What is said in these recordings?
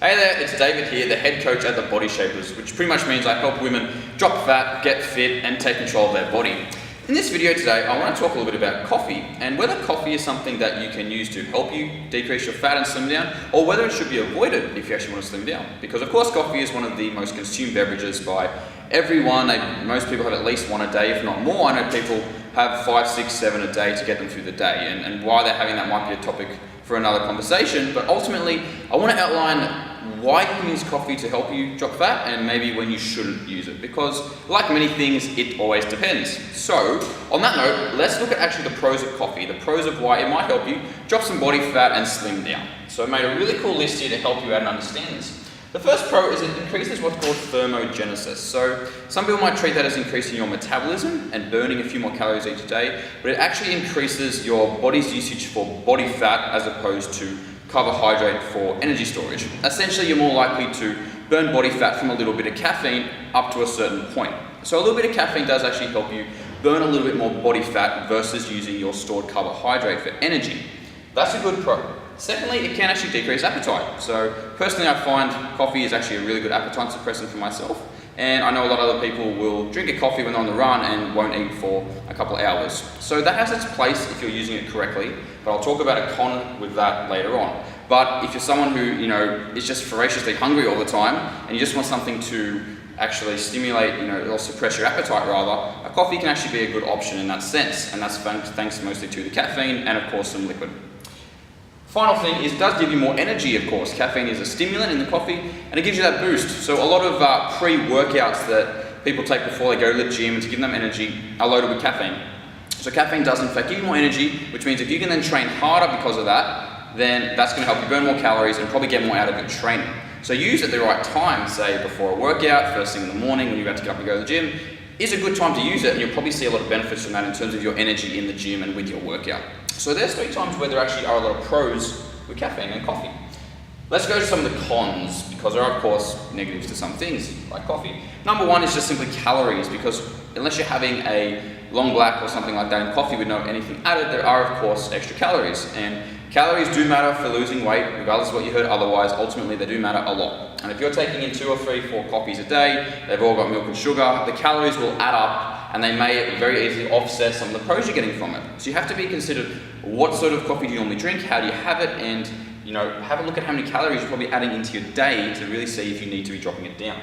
Hey there, it's David here, the head coach at The Body Shapers, which pretty much means I help women drop fat, get fit, and take control of their body. In this video today, I want to talk a little bit about coffee, and whether coffee is something that you can use to help you decrease your fat and slim down, or whether it should be avoided if you actually want to slim down. Because of course, coffee is one of the most consumed beverages by everyone. Most people have at least one a day, if not more. I know people have 5, 6, 7 a day to get them through the day, and why they're having that might be a topic for another conversation. But ultimately, I want to outline why you can use coffee to help you drop fat and maybe when you shouldn't use it, because like many things, it always depends. So on that note, let's look at actually the pros of coffee, the pros of why it might help you drop some body fat and slim down. So I made a really cool list here to help you out and understand this. The first pro is it increases what's called thermogenesis. So some people might treat that as increasing your metabolism and burning a few more calories each day, but it actually increases your body's usage for body fat as opposed to carbohydrate for energy storage. Essentially, you're more likely to burn body fat from a little bit of caffeine up to a certain point. So a little bit of caffeine does actually help you burn a little bit more body fat versus using your stored carbohydrate for energy. That's a good pro. Secondly, it can actually decrease appetite. So personally, I find coffee is actually a really good appetite suppressant for myself. And I know a lot of other people will drink a coffee when they're on the run and won't eat for a couple of hours. So that has its place if you're using it correctly, but I'll talk about a con with that later on. But if you're someone who, is just voraciously hungry all the time and you just want something to actually stimulate, or suppress your appetite rather, a coffee can actually be a good option in that sense. And that's thanks mostly to the caffeine and of course some liquid. Final thing is it does give you more energy, of course. Caffeine is a stimulant in the coffee and it gives you that boost. So a lot of pre-workouts that people take before they go to the gym to give them energy are loaded with caffeine. So caffeine does in fact give you more energy, which means if you can then train harder because of that, then that's going to help you burn more calories and probably get more out of your training. So use it at the right time, say before a workout, first thing in the morning when you're about to get up and go to the gym, is a good time to use it, and you'll probably see a lot of benefits from that in terms of your energy in the gym and with your workout. So there's 3 times where there actually are a lot of pros with caffeine and coffee. Let's go to some of the cons, because there are of course negatives to some things like coffee. Number 1 is just simply calories, because unless you're having a long black or something like that in coffee with no anything added, there are of course extra calories. And calories do matter for losing weight, regardless of what you heard otherwise. Ultimately, they do matter a lot. And if you're taking in 2 or 3, 4 coffees a day, they've all got milk and sugar, the calories will add up and they may very easily offset some of the pros you're getting from it. So you have to be considered what sort of coffee do you normally drink, how do you have it, and have a look at how many calories you're probably adding into your day to really see if you need to be dropping it down.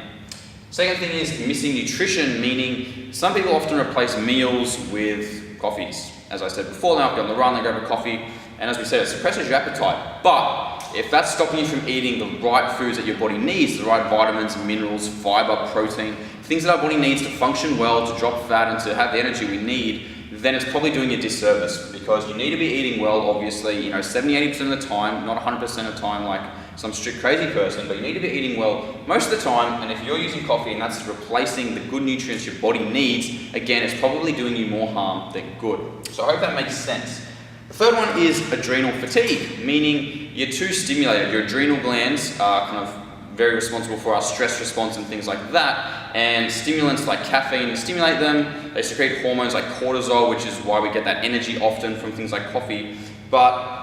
Second thing is missing nutrition, meaning some people often replace meals with coffees. As I said before, they might be on the run, they grab a coffee, and as we said, it suppresses your appetite. But if that's stopping you from eating the right foods that your body needs, the right vitamins, minerals, fiber, protein, things that our body needs to function well, to drop fat and to have the energy we need, then it's probably doing you a disservice, because you need to be eating well, obviously, 70-80% of the time, not 100% of the time like some strict crazy person, but you need to be eating well most of the time. And if you're using coffee and that's replacing the good nutrients your body needs, again, it's probably doing you more harm than good. So I hope that makes sense. The third one is adrenal fatigue, meaning you're too stimulated. Your adrenal glands are kind of very responsible for our stress response and things like that. And stimulants like caffeine stimulate them. They secrete hormones like cortisol, which is why we get that energy often from things like coffee. But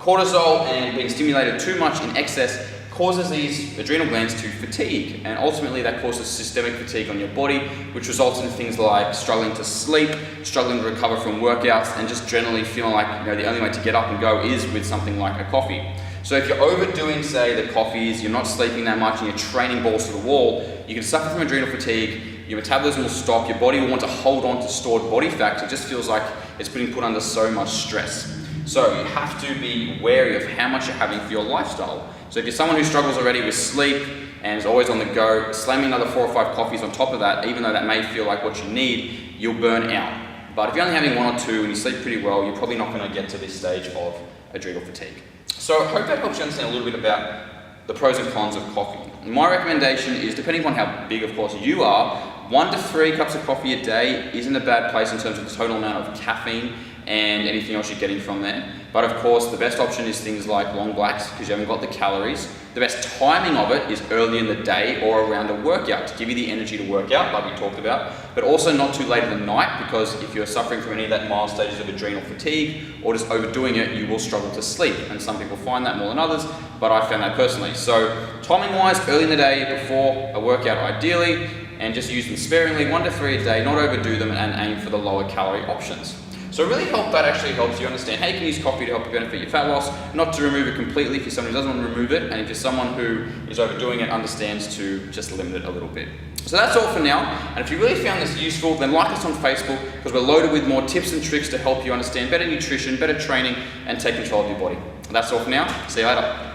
cortisol and being stimulated too much in excess causes these adrenal glands to fatigue, and ultimately that causes systemic fatigue on your body, which results in things like struggling to sleep, struggling to recover from workouts, and just generally feeling like the only way to get up and go is with something like a coffee. So if you're overdoing, say, the coffees, you're not sleeping that much, and you're training balls to the wall, you can suffer from adrenal fatigue, your metabolism will stop, your body will want to hold on to stored body fat, so it just feels like it's being put under so much stress. So you have to be wary of how much you're having for your lifestyle. So if you're someone who struggles already with sleep and is always on the go, slamming another 4 or 5 coffees on top of that, even though that may feel like what you need, you'll burn out. But if you're only having 1 or 2 and you sleep pretty well, you're probably not going to get to this stage of adrenal fatigue. So I hope that helps you understand a little bit about the pros and cons of coffee. My recommendation is, depending on how big, of course, you are, 1 to 3 cups of coffee a day isn't a bad place in terms of the total amount of caffeine and anything else you're getting from there. But of course, the best option is things like long blacks, because you haven't got the calories. The best timing of it is early in the day or around a workout to give you the energy to work out, like we talked about, but also not too late in the night, because if you're suffering from any of that mild stages of adrenal fatigue or just overdoing it, you will struggle to sleep. And some people find that more than others, but I found that personally. So timing wise, early in the day before a workout ideally, and just use them sparingly, 1 to 3 a day, not overdo them, and aim for the lower calorie options. So really that actually helps you understand how you can use coffee to help you benefit your fat loss, not to remove it completely if you're someone who doesn't want to remove it, and if you're someone who is overdoing it, understands to just limit it a little bit. So that's all for now, and if you really found this useful, then like us on Facebook, because we're loaded with more tips and tricks to help you understand better nutrition, better training, and take control of your body. That's all for now. See you later.